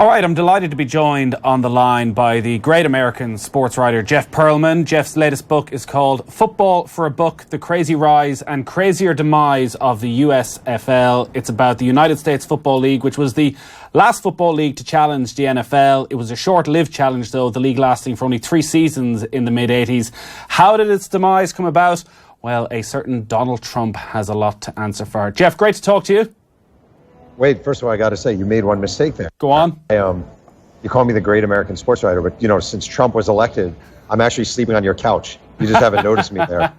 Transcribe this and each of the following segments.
All right, I'm delighted to be joined on the line by the great American sports writer Jeff Pearlman. Jeff's latest book is called Football for a Book, The Crazy Rise and Crazier Demise of the USFL. It's about the United States Football League, which was the last football league to challenge the NFL. It was a short-lived challenge, though, the league lasting for only 3 seasons in the mid-80s. How did its demise come about? Well, a certain Donald Trump has a lot to answer for. Jeff, great to talk to you. Wait, first of all, I got to say, you made one mistake there. Go on. You call me the great American sports writer, but, since Trump was elected, I'm actually sleeping on your couch. You just haven't noticed me there.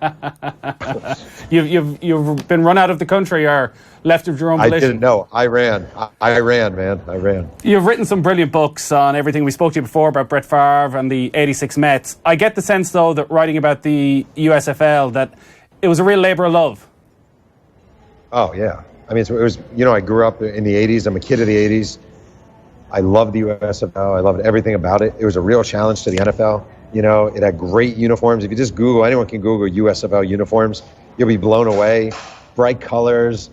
You've been run out of the country or left of your own volition? I didn't know. I ran, man. I ran. You've written some brilliant books on everything. We spoke to you before about Brett Favre and the 86 Mets. I get the sense, though, that writing about the USFL, that it was a real labour of love. Oh, yeah. I mean, it was, I grew up in the 80s. I'm a kid of the 80s. I loved the USFL. I loved everything about it. It was a real challenge to the NFL. It had great uniforms. If you just Google, anyone can Google USFL uniforms. You'll be blown away. Bright colors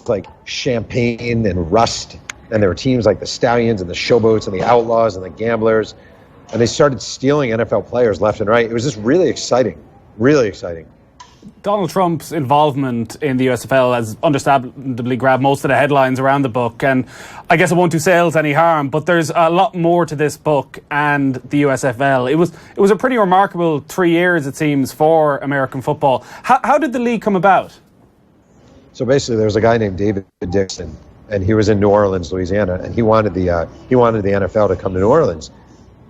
like champagne and rust. And there were teams like the Stallions and the Showboats and the Outlaws and the Gamblers. And they started stealing NFL players left and right. It was just really exciting. Really exciting. Donald Trump's involvement in the USFL has understandably grabbed most of the headlines around the book, and I guess it won't do sales any harm, but there's a lot more to this book and the USFL. It was a pretty remarkable 3 years, it seems, for American football. How did the league come about? So basically, there was a guy named David Dixon, and he was in New Orleans, Louisiana, and he wanted the NFL to come to New Orleans,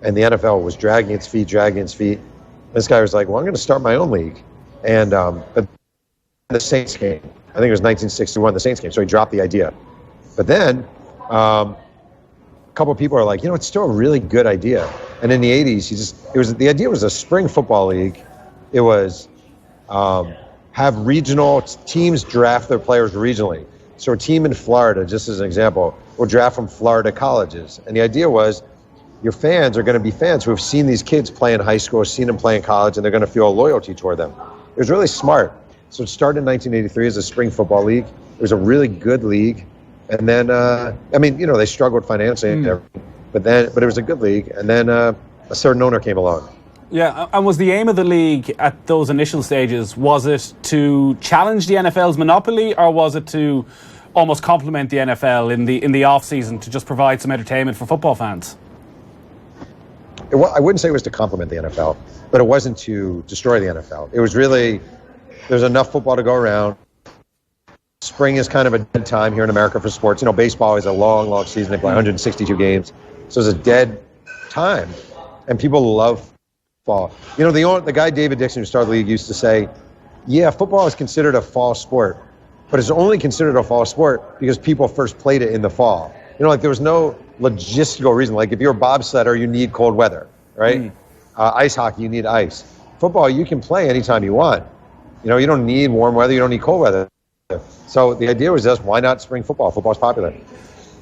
and the NFL was dragging its feet. This guy was like, well, I'm going to start my own league. And but the Saints came. I think it was 1961. The Saints came, so he dropped the idea. But then a couple of people are like, it's still a really good idea. And in the 80s, the idea was a spring football league. It was have regional teams draft their players regionally. So a team in Florida, just as an example, will draft from Florida colleges. And the idea was, your fans are going to be fans who have seen these kids play in high school, seen them play in college, and they're going to feel a loyalty toward them. It was really smart. So it started in 1983 as a spring football league. It was a really good league. And then, they struggled financially, but it was a good league. And then a certain owner came along. Yeah, and was the aim of the league at those initial stages, was it to challenge the NFL's monopoly, or was it to almost complement the NFL in the off-season to just provide some entertainment for football fans? I wouldn't say it was to complement the NFL, but it wasn't to destroy the NFL. It was really, there's enough football to go around. Spring is kind of a dead time here in America for sports. Baseball is a long, long season. They play 162 games. So it's a dead time. And people love fall. The guy David Dixon, who started the league, used to say, yeah, football is considered a fall sport, but it's only considered a fall sport because people first played it in the fall. There was no logistical reason. Like if you're a bobsledder, you need cold weather, right? Ice hockey, you need ice. Football, you can play anytime you want. You don't need warm weather, you don't need cold weather. So the idea was just, why not spring football? Football's popular.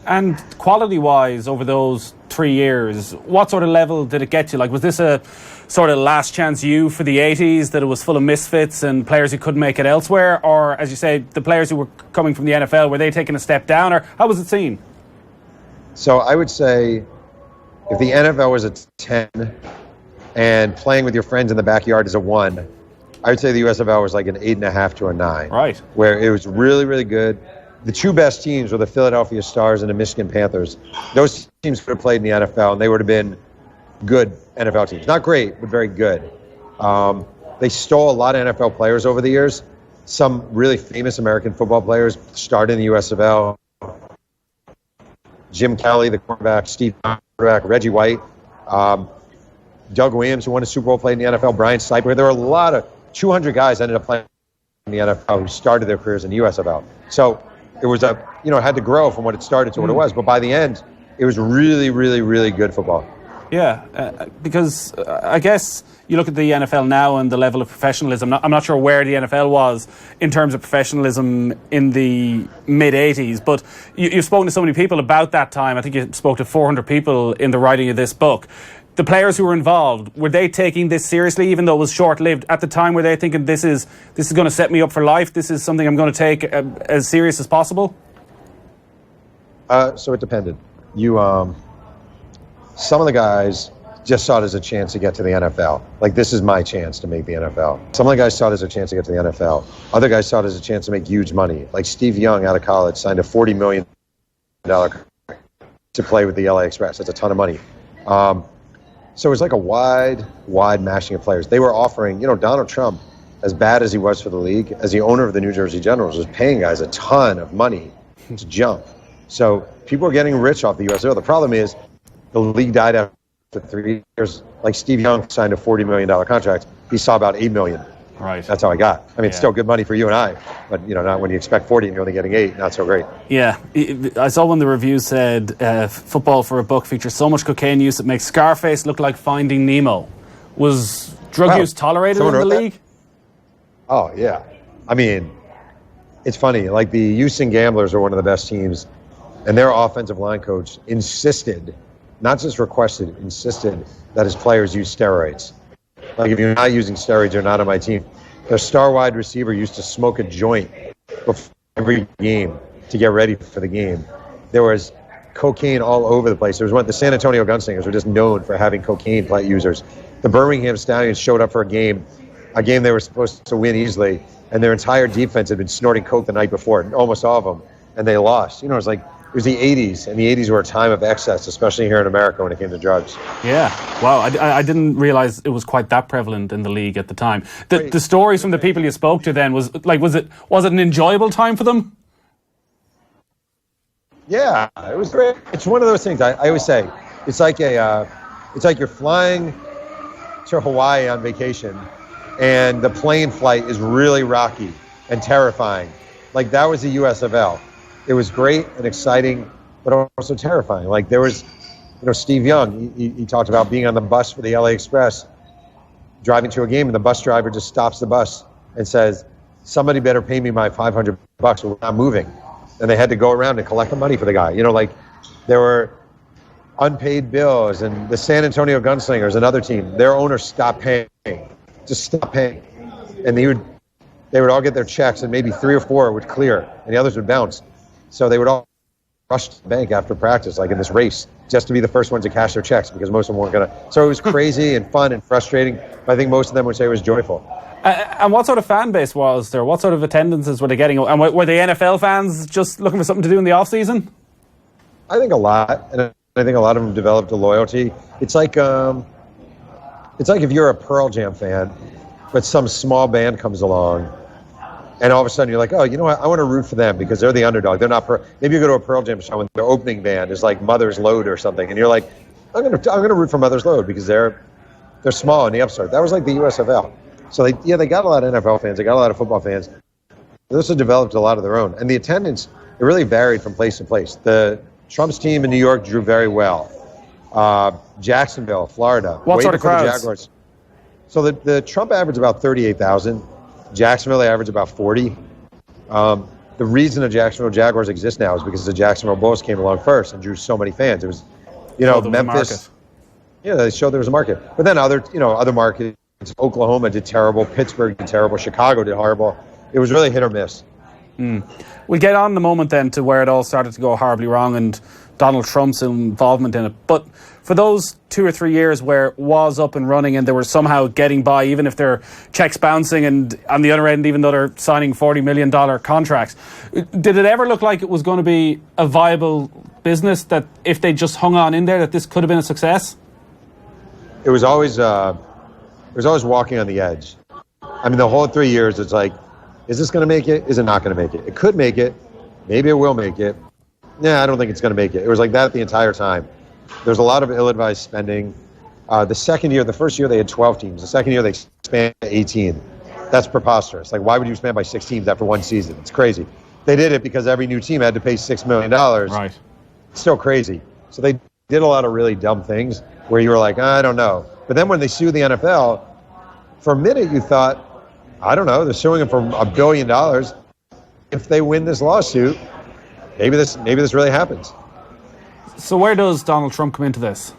And quality-wise, over those 3 years, what sort of level did it get to? Like, was this a sort of last chance you for the 80s, that it was full of misfits and players who couldn't make it elsewhere? Or, as you say, the players who were coming from the NFL, were they taking a step down? Or how was it seen? So I would say if the NFL was a 10 and playing with your friends in the backyard is a 1, I would say the USFL was like an 8.5 to a 9. Right. Where it was really, really good. The 2 best teams were the Philadelphia Stars and the Michigan Panthers. Those teams could have played in the NFL, and they would have been good NFL teams. Not great, but very good. They stole a lot of NFL players over the years. Some really famous American football players started in the USFL. Jim Kelly, the quarterback, Steve quarterback, Reggie White, Doug Williams, who won a Super Bowl, played in the NFL, Brian Sniper. There were a lot of 200 guys ended up playing in the NFL who started their careers in the USFL. So it was it had to grow from what it started to what it was. But by the end, it was really, really, really good football. Yeah, because I guess you look at the NFL now and the level of professionalism. I'm not sure where the NFL was in terms of professionalism in the mid-'80s, but you've spoken to so many people about that time. I think you spoke to 400 people in the writing of this book. The players who were involved, were they taking this seriously, even though it was short-lived? At the time, were they thinking, this is going to set me up for life, this is something I'm going to take as serious as possible? So it depended. Some of the guys just saw it as a chance to get to the NFL. Like, this is my chance to make the NFL. Some of the guys saw it as a chance to get to the NFL. Other guys saw it as a chance to make huge money. Like Steve Young out of college signed a $40 million contract to play with the LA Express. That's a ton of money. So it was like a wide mashing of players. They were offering, Donald Trump, as bad as he was for the league, as the owner of the New Jersey Generals, was paying guys a ton of money to jump. So people are getting rich off the USFL. The problem is the league died after 3 years. Like Steve Young signed a $40 million contract. He saw about $8 million. Right. That's how I got. I mean, it's still good money for you and I, but not when you expect 40 and you're only getting 8. Not so great. Yeah, I saw one of the reviews said football for a buck features so much cocaine use it makes Scarface look like Finding Nemo. Was drug use tolerated in the league? Oh yeah. I mean, it's funny. Like the Houston Gamblers are one of the best teams, and their offensive line coach insisted, not just requested, insisted that his players use steroids. Like, if you're not using steroids, you're not on my team. Their star wide receiver used to smoke a joint before every game to get ready for the game. There was cocaine all over the place. There was the San Antonio Gunslingers were just known for having cocaine plant users. The Birmingham Stallions showed up for a game they were supposed to win easily, and their entire defense had been snorting coke the night before, almost all of them, and they lost. It was the 80s, and the 80s were a time of excess, especially here in America when it came to drugs. Yeah. Wow. I didn't realize it was quite that prevalent in the league at the time. The stories from the people you spoke to then was it an enjoyable time for them? Yeah, it was great. It's one of those things I always say. It's like you're flying to Hawaii on vacation, and the plane flight is really rocky and terrifying. Like, that was the USFL. It was great and exciting, but also terrifying. Like, there was, Steve Young, he talked about being on the bus for the LA Express, driving to a game, and the bus driver just stops the bus and says, somebody better pay me my $500 or we're not moving. And they had to go around and collect the money for the guy. There were unpaid bills, and the San Antonio Gunslingers, another team, their owner stopped paying. Just stopped paying. And they would all get their checks, and maybe 3 or 4 would clear, and the others would bounce. So they would all rush to the bank after practice, like in this race, just to be the first ones to cash their checks, because most of them weren't going to. So it was crazy and fun and frustrating, but I think most of them would say it was joyful. And what sort of fan base was there? What sort of attendances were they getting? And were the NFL fans just looking for something to do in the off-season? I think a lot, and I think a lot of them developed a loyalty. It's like if you're a Pearl Jam fan, but some small band comes along, and all of a sudden you're like, oh, you know what? I want to root for them because they're the underdog. They're not. Maybe you go to a Pearl Jam show and their opening band is like Mother's Load or something, and you're like, I'm gonna root for Mother's Load because they're small in the upstart. That was like the USFL. So they got a lot of NFL fans. They got a lot of football fans. They also developed a lot of their own, and the attendance, it really varied from place to place. The Trump's team in New York drew very well. Jacksonville, Florida. What sort of crowds? So the Trump averaged about 38,000. Jacksonville, they averaged about 40. The reason the Jacksonville Jaguars exist now is because the Jacksonville Bulls came along first and drew so many fans. It was, Memphis. Yeah, they showed there was a market. But then other markets, Oklahoma did terrible, Pittsburgh did terrible, Chicago did horrible. It was really hit or miss. We'll get on in a moment then to where it all started to go horribly wrong and Donald Trump's involvement in it. But for those 2 or 3 years where it was up and running and they were somehow getting by, even if their checks bouncing, and on the other end, even though they're signing $40 million contracts, did it ever look like it was going to be a viable business, that if they just hung on in there, that this could have been a success? It was always walking on the edge. I mean, the whole 3 years, it's like, is this going to make it? Is it not going to make it? It could make it. Maybe it will make it. I don't think it's going to make it. It was like that the entire time. There's a lot of ill-advised spending. The first year they had 12 teams. The second year they expanded to 18. That's preposterous. Like, why would you expand by 6 teams after one season? It's crazy. They did it because every new team had to pay $6 million. Right. It's still crazy. So they did a lot of really dumb things where you were like, I don't know. But then when they sued the NFL, for a minute you thought, I don't know, they're suing them for $1 billion. If they win this lawsuit, maybe this really happens. So where does Donald Trump come into this?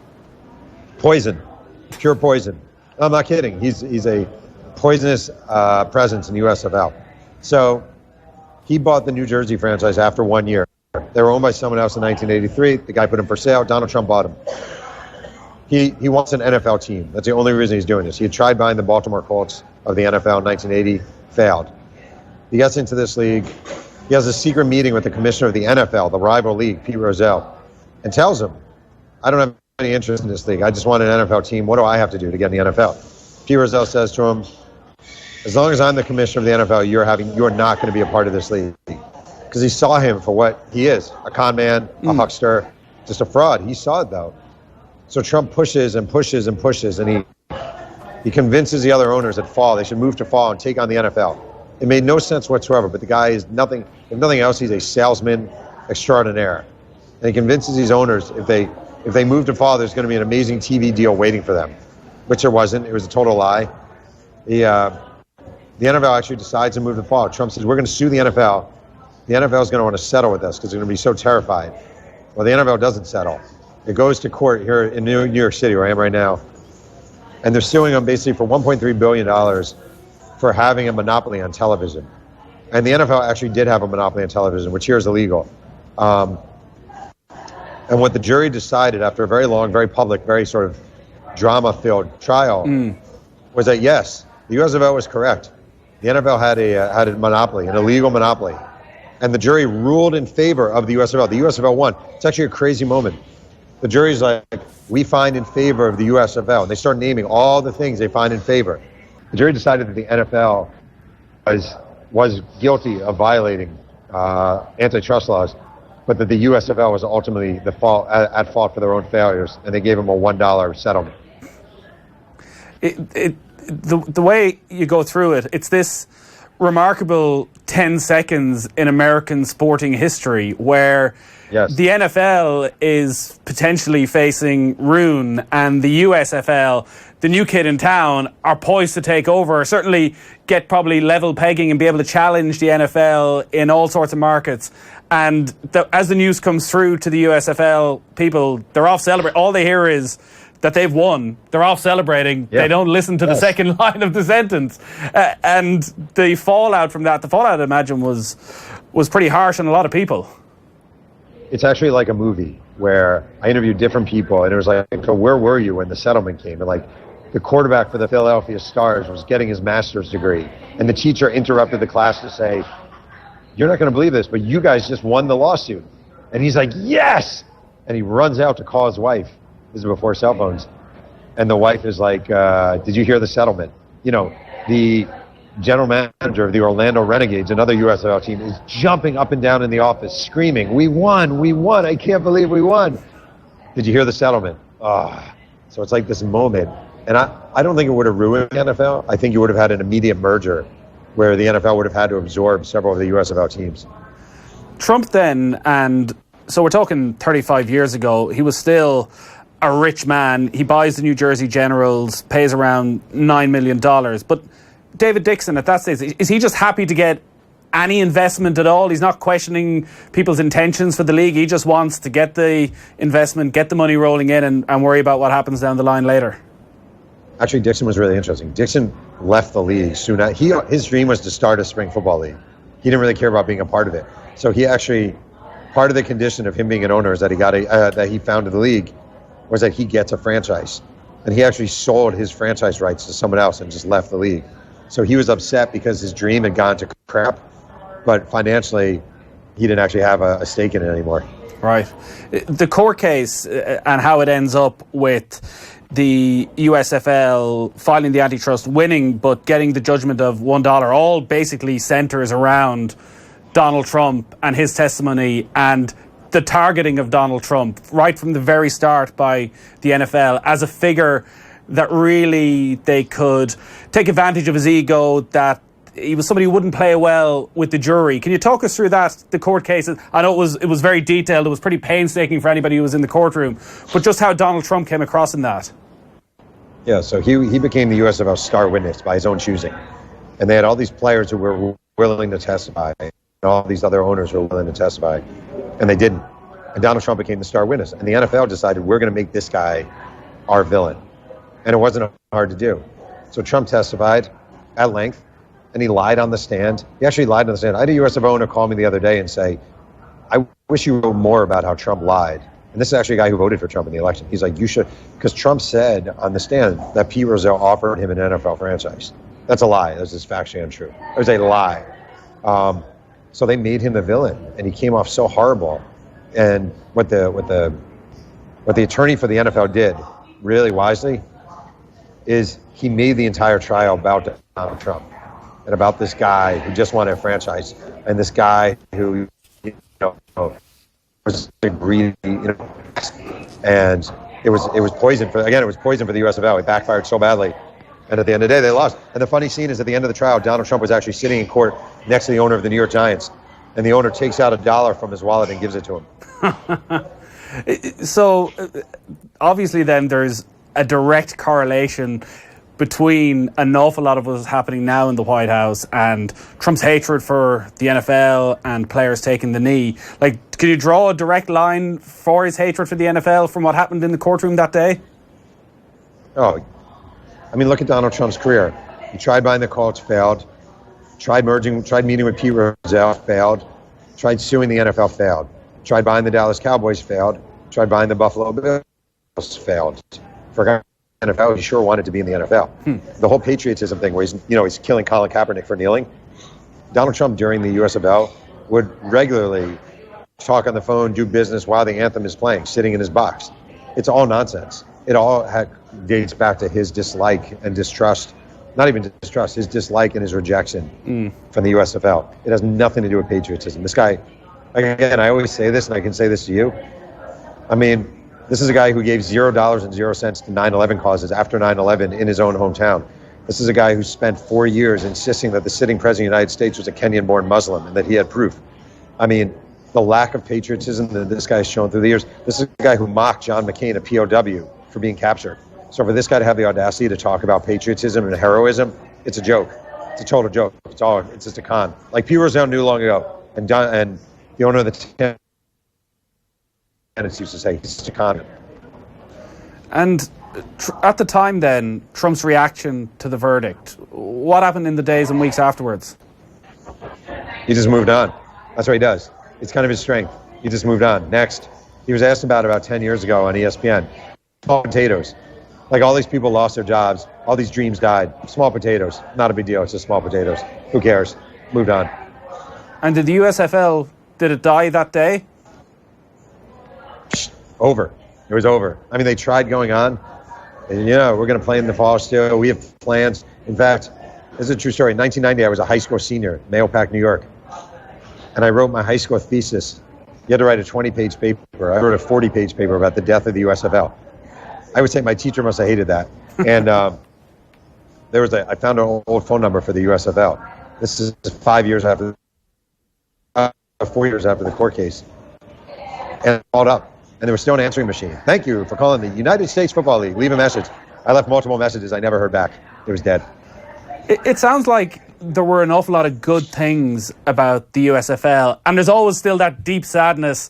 Poison. Pure poison. I'm not kidding. He's a poisonous presence in the USFL. So he bought the New Jersey franchise after 1 year. They were owned by someone else in 1983. The guy put them for sale. Donald Trump bought them. He wants an NFL team. That's the only reason he's doing this. He had tried buying the Baltimore Colts of the NFL in 1980, failed. He gets into this league. He has a secret meeting with the commissioner of the NFL, the rival league, Pete Rozelle, and tells him, I don't have any interest in this league. I just want an NFL team. What do I have to do to get in the NFL? Pete Rozelle says to him, as long as I'm the commissioner of the NFL, you're not going to be a part of this league. Because he saw him for what he is, a con man, a huckster, just a fraud. He saw it, though. So Trump pushes and pushes and pushes, and he convinces the other owners that they should move to fall and take on the NFL. It made no sense whatsoever, but the guy is nothing, if nothing else, he's a salesman extraordinaire. And he convinces these owners if they move to fall, there's going to be an amazing TV deal waiting for them, which there wasn't. It was a total lie. The NFL actually decides to move to fall. Trump says, we're going to sue the NFL. The NFL is going to want to settle with us because they're going to be so terrified. Well, the NFL doesn't settle. It goes to court here in New York City, where I am right now, and they're suing them basically for $1.3 billion for having a monopoly on television. And the NFL actually did have a monopoly on television, which here is illegal. And what the jury decided after a very long, very public, very sort of drama-filled trial was that, yes, the USFL was correct. The NFL had a monopoly, an illegal monopoly. And the jury ruled in favor of the USFL. The USFL won. It's actually a crazy moment. The jury's like, we find in favor of the USFL. And they start naming all the things they find in favor. The jury decided that the NFL was guilty of violating antitrust laws, but that the USFL was ultimately at fault for their own failures, and they gave them a $1 settlement. The way you go through it, it's this remarkable 10 seconds in American sporting history where the NFL is potentially facing ruin, and the USFL, the new kid in town, are poised to take over, certainly get probably level pegging and be able to challenge the NFL in all sorts of markets. And as the news comes through to the USFL people, they're off celebrating. All they hear is that they've won. They're off celebrating. They don't listen to the second line of the sentence. And the fallout from that, I imagine, was pretty harsh on a lot of people. It's actually like a movie where I interviewed different people, and it was like, so where were you when the settlement came? And like, the quarterback for the Philadelphia Stars was getting his master's degree, and the teacher interrupted the class to say, you're not going to believe this, but you guys just won the lawsuit. And he's like, yes! And he runs out to call his wife. This is before cell phones. And the wife is like, did you hear the settlement? You know, the general manager of the Orlando Renegades, another USFL team, is jumping up and down in the office, screaming, we won, I can't believe we won. Did you hear the settlement? So it's like this moment. And I don't think it would have ruined the NFL. I think you would have had an immediate merger where the NFL would have had to absorb several of the USFL teams. Trump then, and so we're talking 35 years ago, he was still a rich man. He buys the New Jersey Generals, pays around $9 million. But David Dixon, at that stage, is he just happy to get any investment at all? He's not questioning people's intentions for the league. He just wants to get the investment, get the money rolling in, and worry about what happens down the line later. Actually, Dixon was really interesting. Dixon left the league soon after. His dream was to start a spring football league. He didn't really care about being a part of it. So he actually, part of the condition of him being an owner is that he founded the league, was that he gets a franchise. And he actually sold his franchise rights to someone else and just left the league. So he was upset because his dream had gone to crap, but financially, he didn't actually have a stake in it anymore. Right. The court case and how it ends up with the USFL filing the antitrust, winning, but getting the judgment of $1, all basically centres around Donald Trump and his testimony and the targeting of Donald Trump right from the very start by the NFL as a figure that really they could take advantage of his ego, that he was somebody who wouldn't play well with the jury. Can you talk us through that, the court cases? I know it was very detailed. It was pretty painstaking for anybody who was in the courtroom, but just how Donald Trump came across in that. Yeah, so he became the USFL star witness by his own choosing. And they had all these players who were willing to testify, and all these other owners who were willing to testify, and they didn't. And Donald Trump became the star witness. And the NFL decided, we're going to make this guy our villain. And it wasn't hard to do. So Trump testified at length, and he lied on the stand. He actually lied on the stand. I had a USFL owner call me the other day and say, I wish you wrote more about how Trump lied. And this is actually a guy who voted for Trump in the election. He's like, you should, because Trump said on the stand that Pete Rozelle offered him an NFL franchise. That's a lie. That's just factually untrue. It was a lie. So they made him the villain, and he came off so horrible. And what the attorney for the NFL did, really wisely, is he made the entire trial about Donald Trump and about this guy who just wanted a franchise, and this guy who, was greedy, and it was poison for the USFL. It backfired so badly, and at the end of the day, they lost. And the funny scene is, at the end of the trial, Donald Trump was actually sitting in court next to the owner of the New York Giants, and the owner takes out $1 from his wallet and gives it to him. So, obviously, then there's a direct correlation between an awful lot of what's happening now in the White House and Trump's hatred for the NFL and players taking the knee. Like, can you draw a direct line for his hatred for the NFL from what happened in the courtroom that day? Oh, I mean, look at Donald Trump's career. He tried buying the Colts, failed. Tried meeting with Pete Rozelle, failed. Tried suing the NFL, failed. Tried buying the Dallas Cowboys, failed. Tried buying the Buffalo Bills, failed. For NFL, he sure wanted to be in the NFL. The whole patriotism thing, where he's killing Colin Kaepernick for kneeling. Donald Trump, during the USFL, would regularly talk on the phone, do business while the anthem is playing, sitting in his box. It's all nonsense. It all dates back to his dislike and distrust. Not even distrust, his dislike and his rejection from the USFL. It has nothing to do with patriotism. This guy, again, I always say this, and I can say this to you. I mean, this is a guy who gave $0 and 0 cents to 9/11 causes after 9/11 in his own hometown. This is a guy who spent 4 years insisting that the sitting president of the United States was a Kenyan-born Muslim and that he had proof. I mean, the lack of patriotism that this guy has shown through the years. This is a guy who mocked John McCain, a POW, for being captured. So for this guy to have the audacity to talk about patriotism and heroism, it's a joke. It's a total joke. It's just a con. Like Pete Rozelle knew long ago, and the owner of the Tenants used to say, he's just a con. And at the time then, Trump's reaction to the verdict, what happened in the days and weeks afterwards? He just moved on. That's what he does. It's kind of his strength. He just moved on. Next. He was asked about 10 years ago on ESPN. Small potatoes. Like, all these people lost their jobs. All these dreams died. Small potatoes. Not a big deal. It's just small potatoes. Who cares? Moved on. And did the USFL, did it die that day? Over. It was over. I mean, they tried going on. And, we're going to play in the fall still. We have plans. In fact, this is a true story. In 1990, I was a high school senior, Mayo Pack, New York. And I wrote my high school thesis. You had to write a 20-page paper. I wrote a 40-page paper about the death of the USFL. I would say my teacher must have hated that. And I found an old phone number for the USFL. This is 4 years after the court case. And I called up, and there was still an answering machine. Thank you for calling the United States Football League. Leave a message. I left multiple messages. I never heard back. It was dead. It sounds like there were an awful lot of good things about the USFL, and there's always still that deep sadness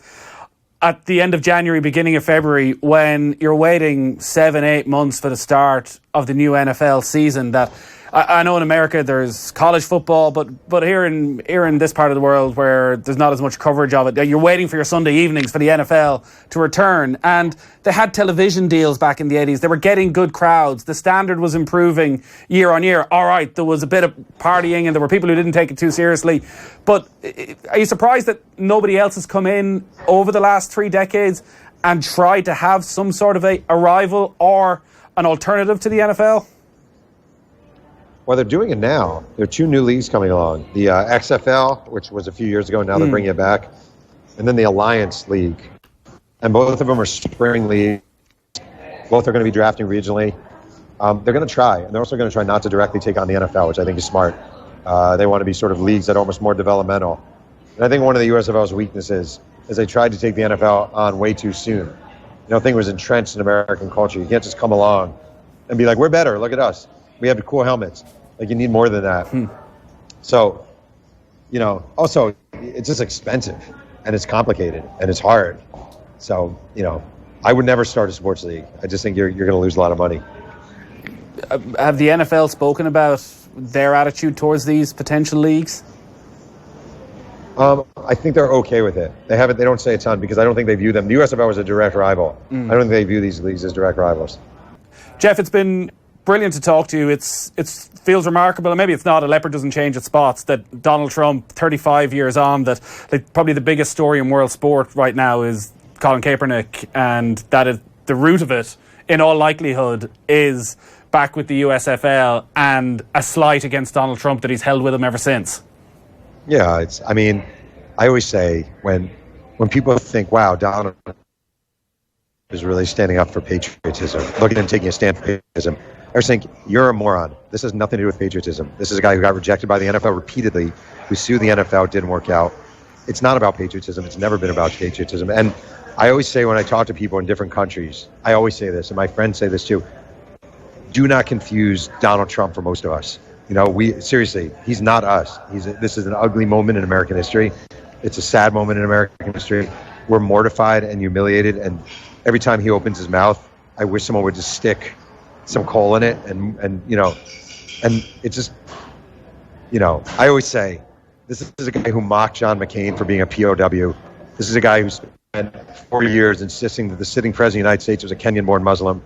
at the end of January, beginning of February, when you're waiting 7-8 months for the start of the new NFL season. That I know in America there's college football, but here in this part of the world where there's not as much coverage of it, you're waiting for your Sunday evenings for the NFL to return. And they had television deals back in the 80s. They were getting good crowds. The standard was improving year on year. All right, there was a bit of partying and there were people who didn't take it too seriously. But are you surprised that nobody else has come in over the last 3 decades and tried to have some sort of a rival or an alternative to the NFL? Well, they're doing it now. There are 2 new leagues coming along. The XFL, which was a few years ago, now they're bringing it back. And then the Alliance League. And both of them are spring leagues. Both are going to be drafting regionally. They're going to try. And they're also going to try not to directly take on the NFL, which I think is smart. They want to be sort of leagues that are almost more developmental. And I think one of the USFL's weaknesses is they tried to take the NFL on way too soon. I think it was entrenched in American culture. You can't just come along and be like, we're better, look at us. We have cool helmets. Like, you need more than that. So, also, it's just expensive, and it's complicated, and it's hard. So, I would never start a sports league. I just think you're going to lose a lot of money. Have the NFL spoken about their attitude towards these potential leagues? I I think they're okay with it. They don't say a ton because I don't think they view them. The USFL was a direct rival. I don't think they view these leagues as direct rivals. Jeff, it's been brilliant to talk to you. It feels remarkable, and maybe it's not. A leopard doesn't change its spots. That Donald Trump, 35 years on, that probably the biggest story in world sport right now is Colin Kaepernick, and that is the root of it, in all likelihood, is back with the USFL and a slight against Donald Trump that he's held with him ever since. Yeah, I always say when people think, wow, Donald is really standing up for patriotism, looking and taking a stand for patriotism, I was thinking, you're a moron. This has nothing to do with patriotism. This is a guy who got rejected by the NFL repeatedly, who sued the NFL, didn't work out. It's not about patriotism. It's never been about patriotism. And I always say when I talk to people in different countries, I always say this, and my friends say this too, do not confuse Donald Trump for most of us. Seriously, he's not us. This is an ugly moment in American history. It's a sad moment in American history. We're mortified and humiliated, and every time he opens his mouth, I wish someone would just stick some coal in it, and it's just, I always say, this is a guy who mocked John McCain for being a POW. This is a guy who spent 4 years insisting that the sitting president of the United States was a Kenyan-born Muslim.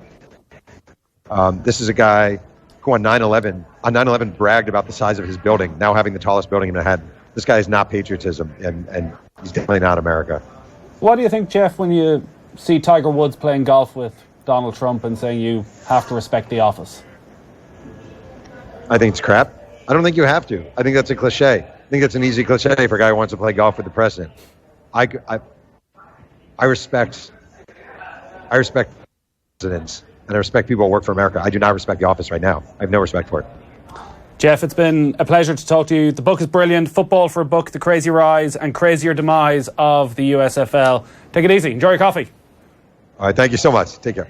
This is a guy who on 9/11 bragged about the size of his building, now having the tallest building in Manhattan. This guy is not patriotism, and he's definitely not America. What do you think, Jeff, when you see Tiger Woods playing golf with Donald Trump and saying you have to respect the office? I think it's crap. I don't think you have to. I think that's a cliche. I think that's an easy cliche for a guy who wants to play golf with the president. I respect presidents, and I respect people who work for America. I do not respect the office right now. I have no respect for it. Jeff, it's been a pleasure to talk to you. The book is brilliant. Football for a Book, The Crazy Rise and Crazier Demise of the USFL. Take it easy. Enjoy your coffee. All right. Thank you so much. Take care. Bye.